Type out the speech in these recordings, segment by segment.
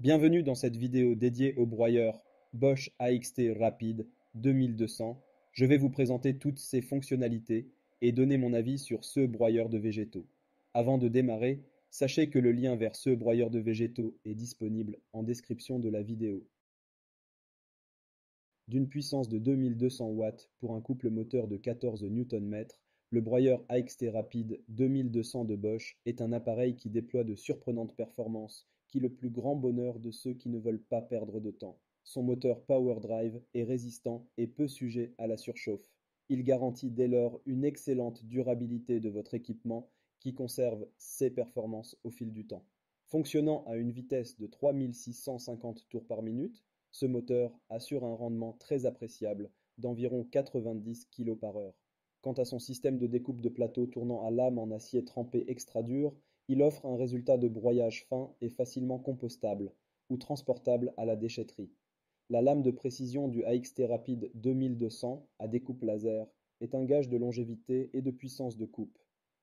Bienvenue dans cette vidéo dédiée au broyeur Bosch AXT Rapide 2200. Je vais vous présenter toutes ses fonctionnalités et donner mon avis sur ce broyeur de végétaux. Avant de démarrer, sachez que le lien vers ce broyeur de végétaux est disponible en description de la vidéo. D'une puissance de 2200 watts pour un couple moteur de 14 Nm, le broyeur AXT Rapide 2200 de Bosch est un appareil qui déploie de surprenantes performances qui le plus grand bonheur de ceux qui ne veulent pas perdre de temps. Son moteur PowerDrive est résistant et peu sujet à la surchauffe. Il garantit dès lors une excellente durabilité de votre équipement qui conserve ses performances au fil du temps. Fonctionnant à une vitesse de 3650 tours par minute, ce moteur assure un rendement très appréciable d'environ 90 kg par heure. Quant à son système de découpe de plateau tournant à lame en acier trempé extra dur, il offre un résultat de broyage fin et facilement compostable ou transportable à la déchetterie. La lame de précision du AXT Rapide 2200 à découpe laser est un gage de longévité et de puissance de coupe.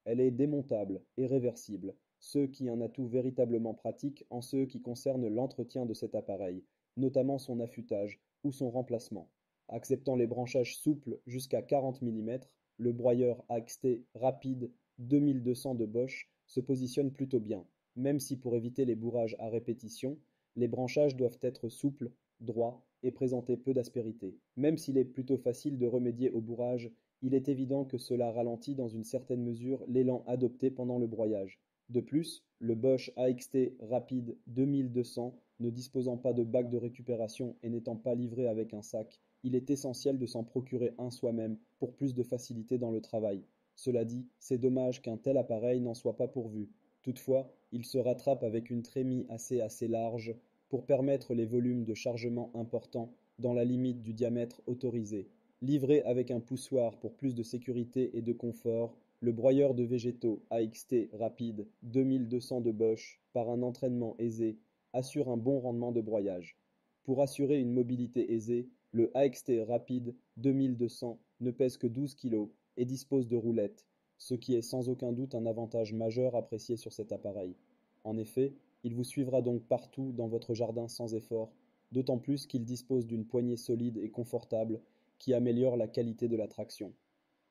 Elle est démontable et réversible, ce qui est un atout véritablement pratique en ce qui concerne l'entretien de cet appareil, notamment son affûtage ou son remplacement. Acceptant les branchages souples jusqu'à 40 mm, le broyeur AXT Rapide 2200 de Bosch se positionne plutôt bien, même si pour éviter les bourrages à répétition, les branchages doivent être souples, droits et présenter peu d'aspérité. Même s'il est plutôt facile de remédier au bourrage, il est évident que cela ralentit dans une certaine mesure l'élan adopté pendant le broyage. De plus, le Bosch AXT Rapide 2200 ne disposant pas de bac de récupération et n'étant pas livré avec un sac, il est essentiel de s'en procurer un soi-même pour plus de facilité dans le travail. Cela dit, c'est dommage qu'un tel appareil n'en soit pas pourvu. Toutefois, il se rattrape avec une trémie assez large pour permettre les volumes de chargement importants dans la limite du diamètre autorisé. Livré avec un poussoir pour plus de sécurité et de confort, le broyeur de végétaux AXT Rapide 2200 de Bosch, par un entraînement aisé, assure un bon rendement de broyage. Pour assurer une mobilité aisée, le AXT Rapide 2200 ne pèse que 12 kg et dispose de roulettes, ce qui est sans aucun doute un avantage majeur apprécié sur cet appareil. En effet, il vous suivra donc partout dans votre jardin sans effort, d'autant plus qu'il dispose d'une poignée solide et confortable qui améliore la qualité de la traction.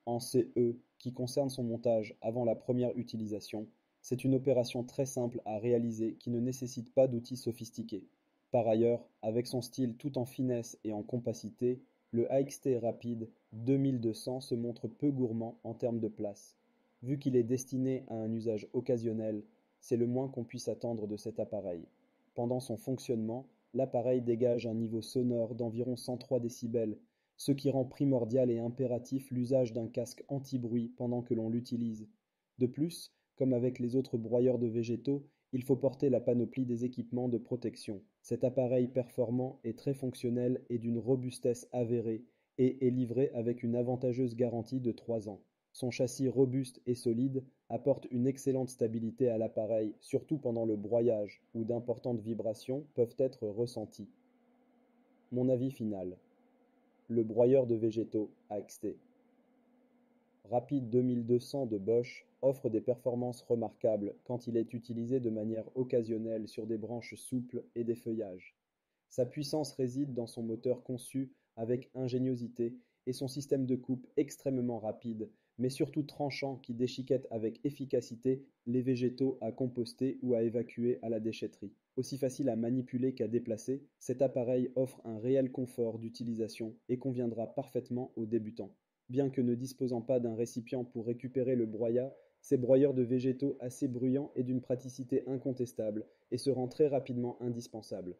En CE, qui concerne son montage avant la première utilisation, c'est une opération très simple à réaliser qui ne nécessite pas d'outils sophistiqués. Par ailleurs, avec son style tout en finesse et en compacité, le AXT Rapide 2200 se montre peu gourmand en termes de place. Vu qu'il est destiné à un usage occasionnel, c'est le moins qu'on puisse attendre de cet appareil. Pendant son fonctionnement, l'appareil dégage un niveau sonore d'environ 103 décibels, ce qui rend primordial et impératif l'usage d'un casque anti-bruit pendant que l'on l'utilise. De plus, comme avec les autres broyeurs de végétaux, il faut porter la panoplie des équipements de protection. Cet appareil performant est très fonctionnel et d'une robustesse avérée et est livré avec une avantageuse garantie de 3 ans. Son châssis robuste et solide apporte une excellente stabilité à l'appareil, surtout pendant le broyage, où d'importantes vibrations peuvent être ressenties. Mon avis final. Le broyeur de végétaux AXT Rapide 2200 de Bosch offre des performances remarquables quand il est utilisé de manière occasionnelle sur des branches souples et des feuillages. Sa puissance réside dans son moteur conçu avec ingéniosité et son système de coupe extrêmement rapide, mais surtout tranchant qui déchiquette avec efficacité les végétaux à composter ou à évacuer à la déchetterie. Aussi facile à manipuler qu'à déplacer, cet appareil offre un réel confort d'utilisation et conviendra parfaitement aux débutants. Bien que ne disposant pas d'un récipient pour récupérer le broyat, ces broyeurs de végétaux assez bruyants est d'une praticité incontestable et se rend très rapidement indispensable.